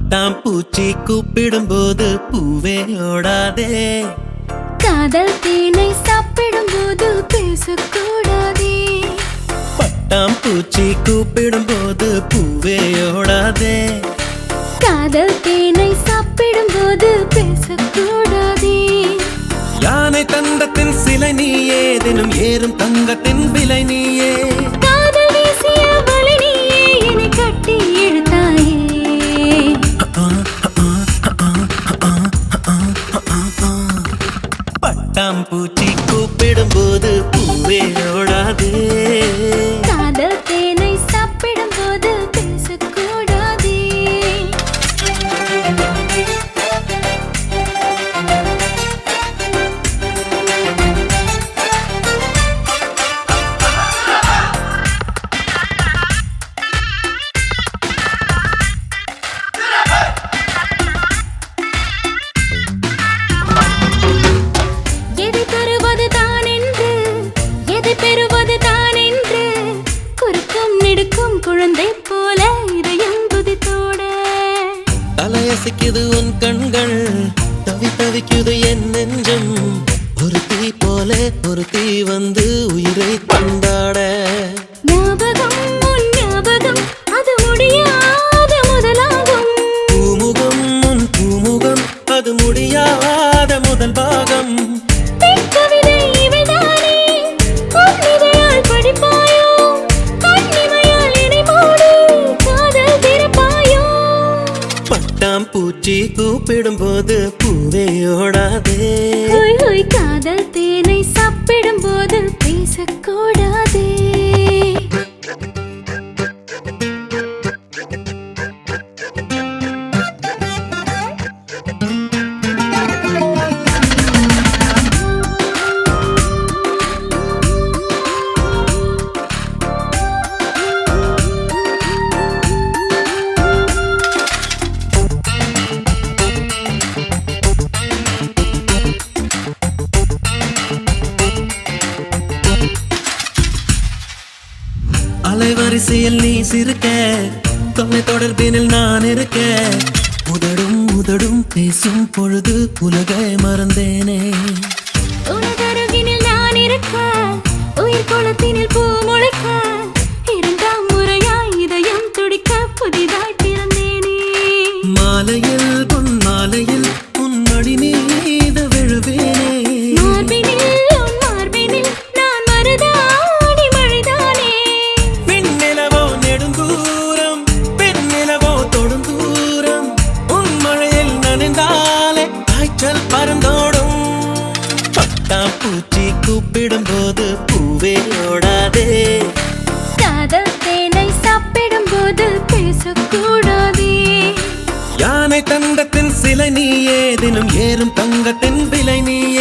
பட்டாம்பூச்சி கூப்பிடும் போது பூவே ஓடாதே. காதல் தேனை சாப்பிடும் போது பேசக்கூடாதே. பட்டாம்பூச்சி கூப்பிடும் போது பூவே ஓடாதே. காதல் தேனை சாப்பிடும் போது பேசக்கூடாதே. யானை தந்தத்தின் சிலை நீயே, தினம் ஏறும் தங்கத்தின் விலை நீயே. காதல் வீசிய வலை நீயே, என்னை கட்டி இழுத்தாயே. பட்டாம்பூச்சி கூப்பிடும் போது பூவே ஓடாதே. காதல் தேனை சாப்பிடும் போது பேசக்கூடாதே. எதை தருவது தான் என்று, எதை பெறுவது தான் என்று, குறுக்கும் நெடுக்கும் குழந்தை போல இதயம் துதித்தோட. தலையசைக்குது உன் கண்கள், தவி தவிக்குது என் நெஞ்சம். ஒரு தீ போல ஒரு தீ வந்து உயிரை கொண்டாட. ஞாபகம் உன் ஞாபகம், அது முடியாத முதலாகும். பூமுகம் உன் பூமுகம், அது முடியாத முதல் பாகம். பெண் கவிதை இவைதானே, உன் இதழால் படிப்பாயோ, கண்ணிமையால் என்னை மூடி காதல் திறப்பாயோ. பட்டாம்பூச்சி கூப்பிடும் போது பூவே ஓடாதே. ஹோய் ஹோய் காதல் தேனை சாப்பிடும் போது பேசக்கூடாதே. அலைவரிசையில் நீ சிரிக்க, தொலை தொடர்பினில் நான் இருக்க. உதடும் உதடும் பேசும் பொழுது உலகை மறந்தேனே. உனதருகினில் நான் இருக்க, உயிர் குளத்தினில் பூ முளைக்க. இரண்டாம் முறையாய் இதயம் துடிக்க புதிதாய் பிறந்தேனே. மாலையில் பொன் மாலையில் உன் மடி மீது விழுவேனே. மார்பினில் உன் மார்பினில் நான் மருதாணி மழைதானே. விண்ணிலவோ நெடுந்தூரம், பெண்ணிலவோ தொடுந்தூரம். உன் மழையில் நனைந்தாலே காய்ச்சல் பறந்தோடும். பட்டாம்பூச்சி கூப்பிடும் போது பூவே ஓடாதே. காதல் தேனை சாப்பிடும் போது பேசக்கூடாதே. யானை தந்தத்தின் சிலை நீயே, தினம் ஏறும் தங்கத்தின் விலை நீயே.